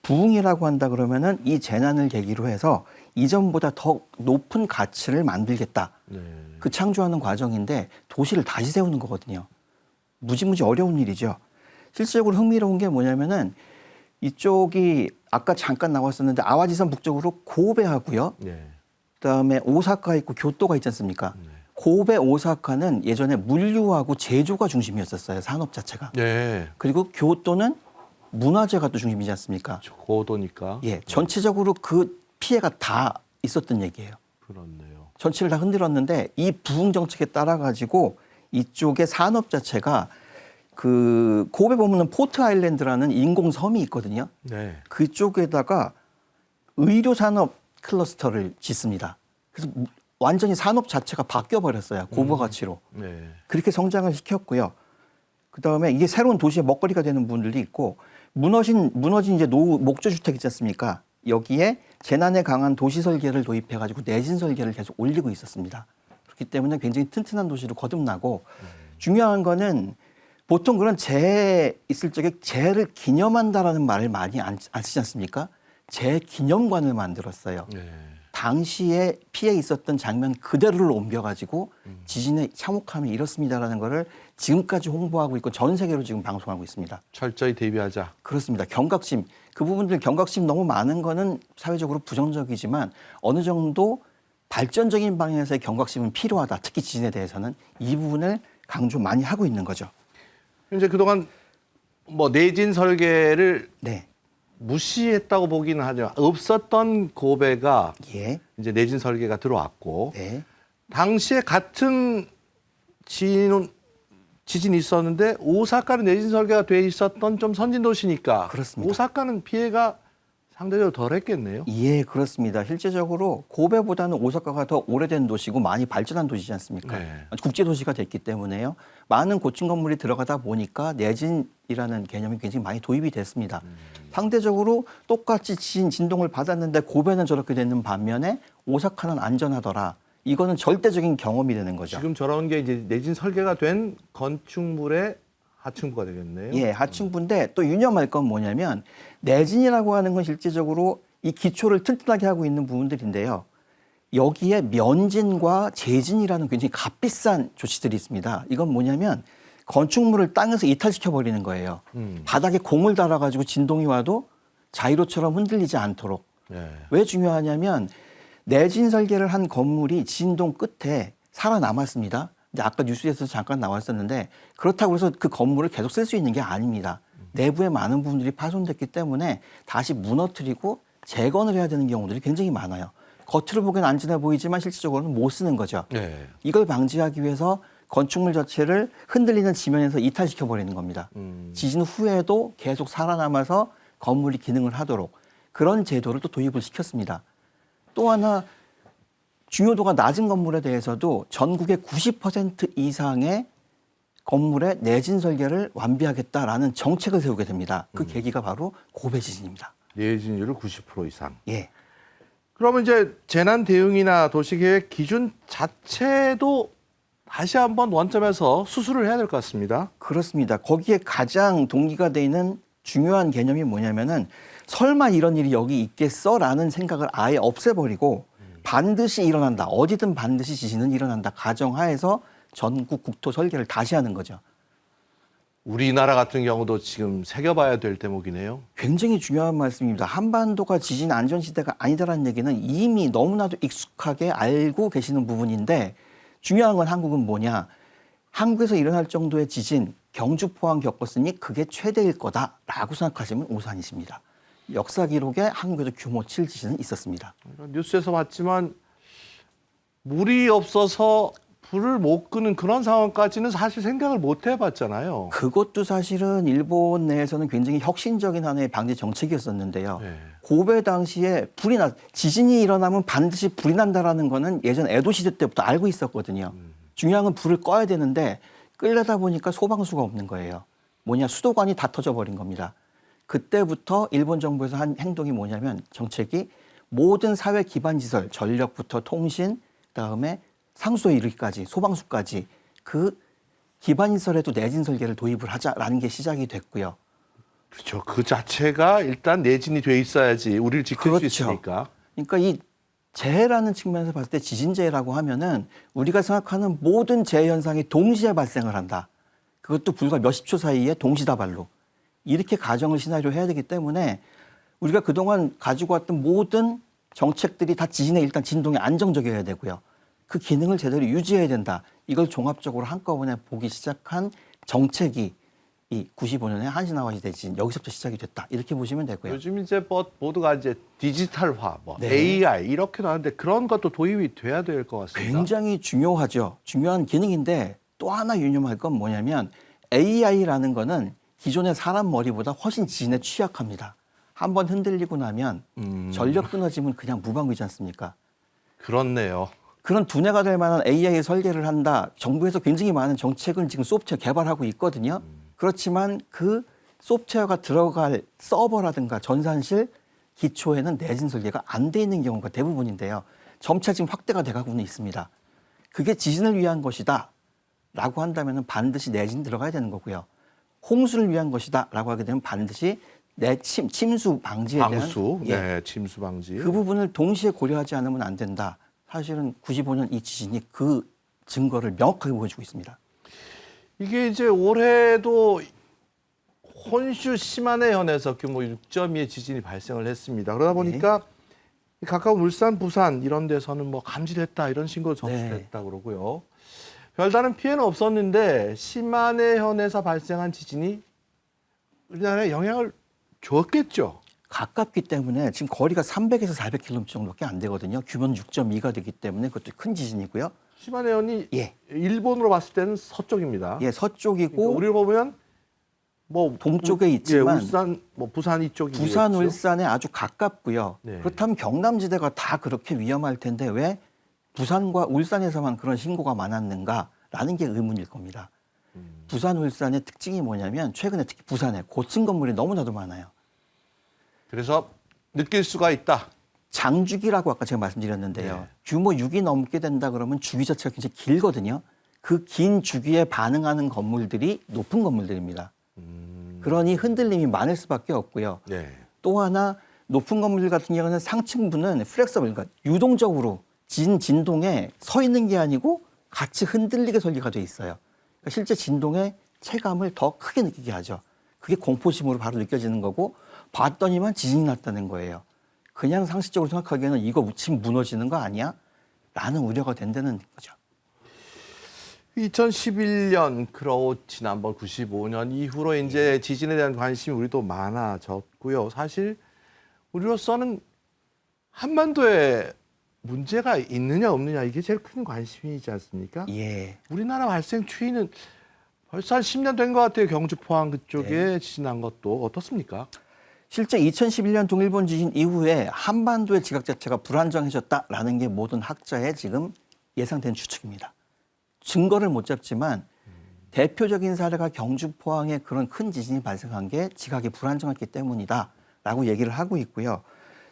부흥이라고 한다 그러면은 이 재난을 계기로 해서 이전보다 더 높은 가치를 만들겠다. 네. 그 창조하는 과정인데 도시를 다시 세우는 거거든요. 무지무지 어려운 일이죠. 실질적으로 흥미로운 게 뭐냐면은 이쪽이 아까 잠깐 나왔었는데 아와지선 북쪽으로 고베하고요. 네. 그다음에 오사카 있고 교토가 있지 않습니까? 고베, 오사카는 예전에 물류하고 제조가 중심이었었어요. 산업 자체가. 네. 그리고 교토는 문화재가 또 중심이지 않습니까? 고도니까. 예, 전체적으로 그 피해가 다 있었던 얘기예요. 그렇네요. 전체를 다 흔들었는데 이 부흥 정책에 따라 가지고 이쪽의 산업 자체가 그 고베 보면은 포트 아일랜드라는 인공 섬이 있거든요. 네. 그쪽에다가 의료 산업 클러스터를 짓습니다. 그래서 완전히 산업 자체가 바뀌어 버렸어요. 고부 가치로. 네. 그렇게 성장을 시켰고요. 그다음에 이게 새로운 도시의 먹거리가 되는 부분들이 있고 무너진 이제 노후 목조 주택 있지 않습니까? 여기에 재난에 강한 도시 설계를 도입해 가지고 내진 설계를 계속 올리고 있었습니다. 그렇기 때문에 굉장히 튼튼한 도시로 거듭나고 중요한 거는 보통 그런 재해 있을 적에 재해를 기념한다라는 말을 많이 안 쓰지 않습니까? 재해 기념관을 만들었어요. 네. 당시에 피해 있었던 장면 그대로를 옮겨가지고 지진의 참혹함이 이렇습니다라는 거를 지금까지 홍보하고 있고 전 세계로 지금 방송하고 있습니다. 철저히 대비하자. 그렇습니다. 경각심. 그 부분들 경각심 너무 많은 거는 사회적으로 부정적이지만 어느 정도 발전적인 방향에서의 경각심은 필요하다. 특히 지진에 대해서는 이 부분을 강조 많이 하고 있는 거죠. 이제 그동안 뭐 내진 설계를 네. 무시했다고 보기는 하죠. 없었던 고베가 예. 이제 내진 설계가 들어왔고 네. 당시에 같은 지진이 있었는데 오사카는 내진 설계가 돼 있었던 좀 선진 도시니까 그렇습니다. 오사카는 피해가 상대적으로 덜했겠네요. 예, 그렇습니다. 실제적으로 고베보다는 오사카가 더 오래된 도시고 많이 발전한 도시지 않습니까? 네. 국제 도시가 됐기 때문에요. 많은 고층 건물이 들어가다 보니까 내진이라는 개념이 굉장히 많이 도입이 됐습니다. 상대적으로 똑같이 진동을 받았는데 고베는 저렇게 되는 반면에 오사카는 안전하더라. 이거는 절대적인 경험이 되는 거죠. 지금 저런 게 이제 내진 설계가 된 건축물의 하층부가 되겠네요. 예, 하층부인데 또 유념할 건 뭐냐면 내진이라고 하는 건 실제적으로 이 기초를 튼튼하게 하고 있는 부분들인데요. 여기에 면진과 재진이라는 굉장히 값비싼 조치들이 있습니다. 이건 뭐냐면 건축물을 땅에서 이탈시켜 버리는 거예요. 바닥에 공을 달아가지고 진동이 와도 자이로처럼 흔들리지 않도록. 네. 왜 중요하냐면 내진 설계를 한 건물이 진동 끝에 살아남았습니다. 근데 아까 뉴스에서 잠깐 나왔었는데 그렇다고 해서 그 건물을 계속 쓸 수 있는 게 아닙니다. 내부에 많은 부분들이 파손됐기 때문에 다시 무너뜨리고 재건을 해야 되는 경우들이 굉장히 많아요. 겉으로 보기엔 안전해 보이지만 실질적으로는 못 쓰는 거죠. 네. 이걸 방지하기 위해서 건축물 자체를 흔들리는 지면에서 이탈시켜 버리는 겁니다. 지진 후에도 계속 살아남아서 건물이 기능을 하도록 그런 제도를 또 도입을 시켰습니다. 또 하나 중요도가 낮은 건물에 대해서도 전국의 90% 이상의 건물의 내진 설계를 완비하겠다라는 정책을 세우게 됩니다. 그 계기가 바로 고베 지진입니다. 내진율을 90% 이상. 예. 그러면 이제 재난 대응이나 도시계획 기준 자체도 다시 한번 원점에서 수술을 해야 될 것 같습니다. 그렇습니다. 거기에 가장 동기가 되는 중요한 개념이 뭐냐면은 설마 이런 일이 여기 있겠어라는 생각을 아예 없애버리고 반드시 일어난다. 어디든 반드시 지진은 일어난다. 가정하에서 전국 국토 설계를 다시 하는 거죠. 우리나라 같은 경우도 지금 새겨봐야 될 대목이네요. 굉장히 중요한 말씀입니다. 한반도가 지진 안전시대가 아니다라는 얘기는 이미 너무나도 익숙하게 알고 계시는 부분인데 중요한 건 한국은 뭐냐. 한국에서 일어날 정도의 지진, 경주 포항 겪었으니 그게 최대일 거다라고 생각하시면 오산이십니다. 역사 기록에 한국에도 규모 7 지진은 있었습니다. 뉴스에서 봤지만 물이 없어서 불을 못 끄는 그런 상황까지는 사실 생각을 못 해봤잖아요. 그것도 사실은 일본 내에서는 굉장히 혁신적인 하나의 방지 정책이었었는데요. 네. 고베 당시에 지진이 일어나면 반드시 불이 난다라는 거는 예전 에도 시대 때부터 알고 있었거든요. 중요한 건 불을 꺼야 되는데 끌려다 보니까 소방수가 없는 거예요. 뭐냐, 수도관이 다 터져버린 겁니다. 그때부터 일본 정부에서 한 행동이 뭐냐면 정책이 모든 사회 기반 시설, 전력부터 통신, 그다음에 상수도에 이르기까지 소방수까지 그 기반 시설에도 내진 설계를 도입을 하자라는 게 시작이 됐고요. 그렇죠. 그 자체가 일단 내진이 돼 있어야지 우리를 지킬 그렇죠. 수 있으니까. 그러니까 이 재해라는 측면에서 봤을 때 지진재해라고 하면은 우리가 생각하는 모든 재해 현상이 동시에 발생을 한다. 그것도 불과 몇십 초 사이에 동시다발로. 이렇게 가정을 시나리오 해야 되기 때문에 우리가 그동안 가지고 왔던 모든 정책들이 다 지진에 일단 진동에 안정적이어야 되고요. 그 기능을 제대로 유지해야 된다. 이걸 종합적으로 한꺼번에 보기 시작한 정책이 이 95년에 한신아와시 대지진 여기서부터 시작이 됐다. 이렇게 보시면 되고요. 요즘 이제 모두가 이제 디지털화, 네. AI 이렇게 나왔는데 그런 것도 도입이 돼야 될 것 같습니다. 굉장히 중요하죠. 중요한 기능인데 또 하나 유념할 건 뭐냐면 AI라는 거는 기존의 사람 머리보다 훨씬 지진에 취약합니다. 한번 흔들리고 나면 전력 끊어지면 그냥 무방비지 않습니까? 그렇네요. 그런 두뇌가 될 만한 AI 설계를 한다. 정부에서 굉장히 많은 정책은 지금 소프트웨어 개발하고 있거든요. 그렇지만 그 소프트웨어가 들어갈 서버라든가 전산실 기초에는 내진 설계가 안 돼 있는 경우가 대부분인데요. 점차 지금 확대가 돼가고는 있습니다. 그게 지진을 위한 것이다 라고 한다면 반드시 내진 들어가야 되는 거고요. 홍수를 위한 것이다 라고 하게 되면 반드시 침수 방지에 대한 방수, 네, 침수 방지. 그 부분을 동시에 고려하지 않으면 안 된다. 사실은 95년 이 지진이 그 증거를 명확하게 보여주고 있습니다. 이게 이제 올해도 혼슈 시마네현에서 규모 6.2의 지진이 발생을 했습니다. 그러다 보니까 가까운 울산, 부산 이런 데서는 뭐 감지됐다 이런 신고 접수됐다 그러고요. 별다른 피해는 없었는데 시마네현에서 발생한 지진이 우리나라에 영향을 줬겠죠. 가깝기 때문에 지금 거리가 300에서 400km 정도밖에 안 되거든요. 규모는 6.2가 되기 때문에 그것도 큰 지진이고요. 시마네현이 예. 일본으로 봤을 때는 서쪽입니다. 예, 서쪽이고 그러니까 우리를 보면 뭐 동쪽에 있지만 울산, 뭐 부산 이쪽이 부산, 울산에 아주 가깝고요. 네. 그렇다면 경남지대가 다 그렇게 위험할 텐데 왜 부산과 울산에서만 그런 신고가 많았는가라는 게 의문일 겁니다. 부산, 울산의 특징이 뭐냐면 최근에 특히 부산에 고층 건물이 너무나도 많아요. 그래서 느낄 수가 있다. 장주기라고 아까 제가 말씀드렸는데요. 네. 규모 6이 넘게 된다 그러면 주기 자체가 굉장히 길거든요. 그 긴 주기에 반응하는 건물들이 높은 건물들입니다. 그러니 흔들림이 많을 수밖에 없고요. 네. 또 하나 높은 건물들 같은 경우는 상층부는 플렉서블, 그러니까 유동적으로 진동에 서 있는 게 아니고 같이 흔들리게 설계가 돼 있어요. 그러니까 실제 진동의 체감을 더 크게 느끼게 하죠. 그게 공포심으로 바로 느껴지는 거고 봤더니만 지진이 났다는 거예요. 그냥 상식적으로 생각하기에는 이거 지금 무너지는 거 아니야? 라는 우려가 된다는 거죠. 2011년 그러고 지난번 95년 이후로 이제 지진에 대한 관심이 우리도 많아졌고요. 사실 우리로서는 한반도에 문제가 있느냐 없느냐 이게 제일 큰 관심이지 않습니까? 예. 우리나라 발생 추이는 벌써 한 10년 된 것 같아요. 경주 포항 그쪽에 지진 난 것도 어떻습니까? 실제 2011년 동일본 지진 이후에 한반도의 지각 자체가 불안정해졌다라는 게 모든 학자의 지금 예상된 추측입니다. 증거를 못 잡지만 대표적인 사례가 경주 포항에 그런 큰 지진이 발생한 게 지각이 불안정했기 때문이다라고 얘기를 하고 있고요.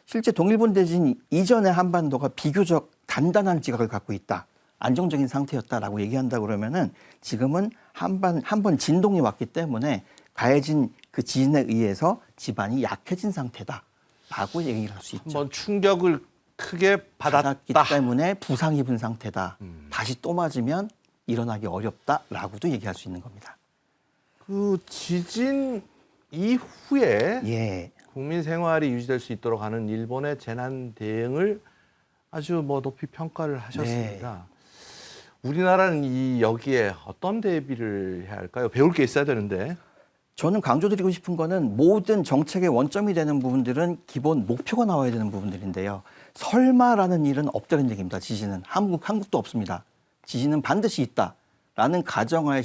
실제 동일본 대지진 이전에 한반도가 비교적 단단한 지각을 갖고 있다. 안정적인 상태였다라고 얘기한다 그러면은 지금은 한 번 진동이 왔기 때문에 가해진 그 지진에 의해서 지반이 약해진 상태다라고 얘기를 할 수 있죠. 한번 충격을 크게 받았기 받았다. 때문에 부상 입은 상태다. 다시 또 맞으면 일어나기 어렵다라고도 얘기할 수 있는 겁니다. 그 지진 이후에 예. 국민 생활이 유지될 수 있도록 하는 일본의 재난 대응을 아주 뭐 높이 평가를 하셨습니다. 우리나라는 여기에 어떤 대비를 해야 할까요? 배울 게 있어야 되는데. 저는 강조드리고 싶은 거는 모든 정책의 원점이 되는 부분들은 기본 목표가 나와야 되는 부분들인데요. 설마라는 일은 없다는 얘기입니다. 지진은 한국도 없습니다. 지진은 반드시 있다라는 가정하에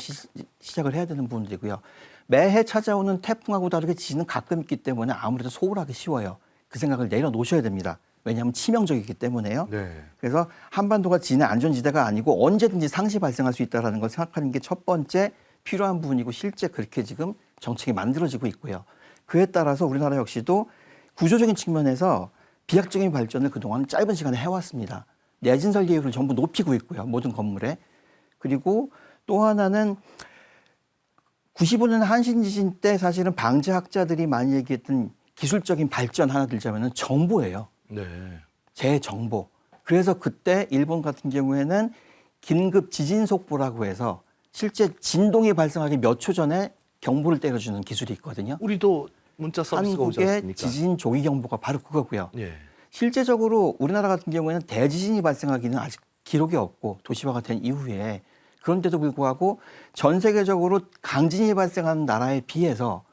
시작을 해야 되는 부분들이고요. 매해 찾아오는 태풍하고 다르게 지진은 가끔 있기 때문에 아무래도 소홀하기 쉬워요. 그 생각을 내려놓으셔야 됩니다. 왜냐하면 치명적이기 때문에요. 네. 그래서 한반도가 지진의 안전지대가 아니고 언제든지 상시 발생할 수 있다는 걸 생각하는 게 첫 번째 필요한 부분이고 실제 그렇게 지금 정책이 만들어지고 있고요. 그에 따라서 우리나라 역시도 구조적인 측면에서 비약적인 발전을 그동안 짧은 시간에 해왔습니다. 내진 설계율을 전부 높이고 있고요. 모든 건물에. 그리고 또 하나는 95년 한신 지진 때 사실은 방재학자들이 많이 얘기했던 기술적인 발전 하나 들자면은 정보예요. 네. 재정보. 그래서 그때 일본 같은 경우에는 긴급 지진 속보라고 해서 실제 진동이 발생하기 몇 초 전에 경보를 때려주는 기술이 있거든요. 우리도 문자 서비스가 오지 한국의 않습니까? 지진 조기 경보가 바로 그거고요. 예. 실제적으로 우리나라 같은 경우에는 대지진이 발생하기는 아직 기록이 없고 도시화가 된 이후에 그런데도 불구하고 전 세계적으로 강진이 발생하는 나라에 비해서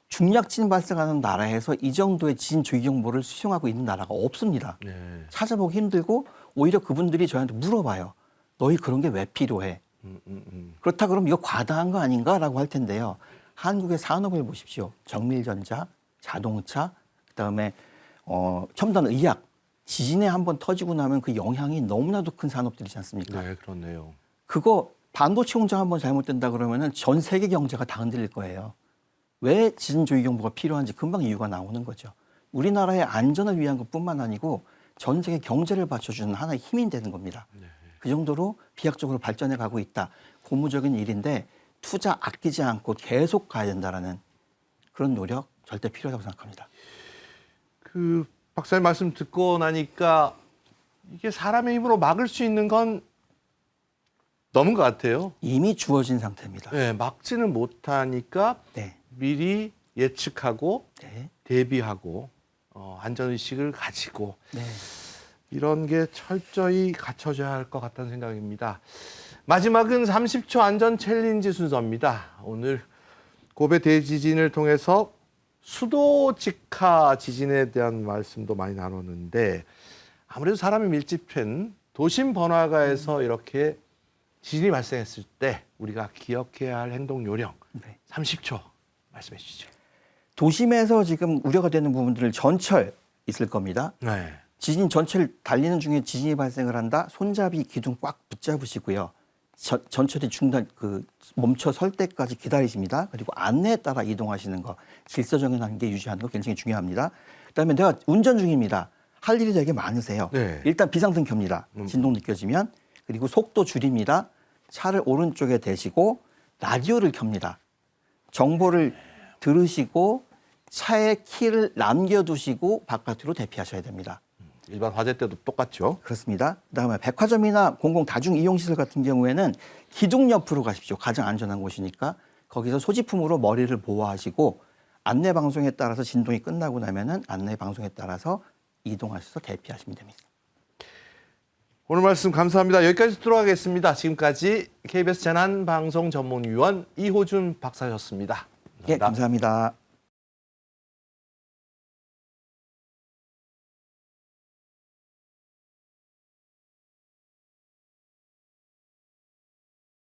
중약진 발생하는 나라에서 이 정도의 지진 조기 경보를 수용하고 있는 나라가 없습니다. 네. 찾아보기 힘들고 오히려 그분들이 저한테 물어봐요. 너희 그런 게 왜 필요해? 그렇다 그러면 이거 과다한 거 아닌가라고 할 텐데요. 한국의 산업을 보십시오. 정밀전자, 자동차, 그다음에 첨단 의학. 지진에 한번 터지고 나면 그 영향이 너무나도 큰 산업들이지 않습니까? 네, 그렇네요. 그거 반도체 공장 한번 잘못된다 그러면은 전 세계 경제가 다 흔들릴 거예요. 왜 지진 조기 경보가 필요한지 금방 이유가 나오는 거죠. 우리나라의 안전을 위한 것뿐만 아니고 전 세계 경제를 받쳐주는 하나의 힘이 되는 겁니다. 네. 그 정도로 비약적으로 발전해 가고 있다. 고무적인 일인데 투자 아끼지 않고 계속 가야 된다라는 그런 노력 절대 필요하다고 생각합니다. 그 박사님 말씀 듣고 나니까 이게 사람의 힘으로 막을 수 있는 건 넘은 것 같아요. 이미 주어진 상태입니다. 네, 막지는 못하니까 네. 미리 예측하고 네. 대비하고 안전의식을 가지고 네. 이런 게 철저히 갖춰져야 할 것 같다는 생각입니다. 마지막은 30초 안전 챌린지 순서입니다. 오늘 고베 대지진을 통해서 수도 직하 지진에 대한 말씀도 많이 나눴는데 아무래도 사람이 밀집된 도심 번화가에서 이렇게 지진이 발생했을 때 우리가 기억해야 할 행동 요령 네. 30초 말씀해 주시죠. 도심에서 지금 우려가 되는 부분들을 전철 있을 겁니다. 네. 지진 전철 달리는 중에 지진이 발생을 한다. 손잡이 기둥 꽉 붙잡으시고요. 전철이 멈춰 설 때까지 기다리십니다. 그리고 안내에 따라 이동하시는 거, 질서정연 관계 유지하는 거 굉장히 중요합니다. 그다음에 내가 운전 중입니다. 할 일이 되게 많으세요. 네. 일단 비상등 켭니다. 진동 느껴지면. 그리고 속도 줄입니다. 차를 오른쪽에 대시고 라디오를 켭니다. 정보를 들으시고 차에 키를 남겨두시고 바깥으로 대피하셔야 됩니다. 일반 화재 때도 똑같죠. 그렇습니다. 그다음에 백화점이나 공공 다중 이용시설 같은 경우에는 기둥 옆으로 가십시오. 가장 안전한 곳이니까 거기서 소지품으로 머리를 보호하시고 안내 방송에 따라서 진동이 끝나고 나면은 안내 방송에 따라서 이동하셔서 대피하시면 됩니다. 오늘 말씀 감사합니다. 여기까지 들어가겠습니다. 지금까지 KBS 재난방송 전문위원 이호준 박사였습니다. 예, 감사합니다.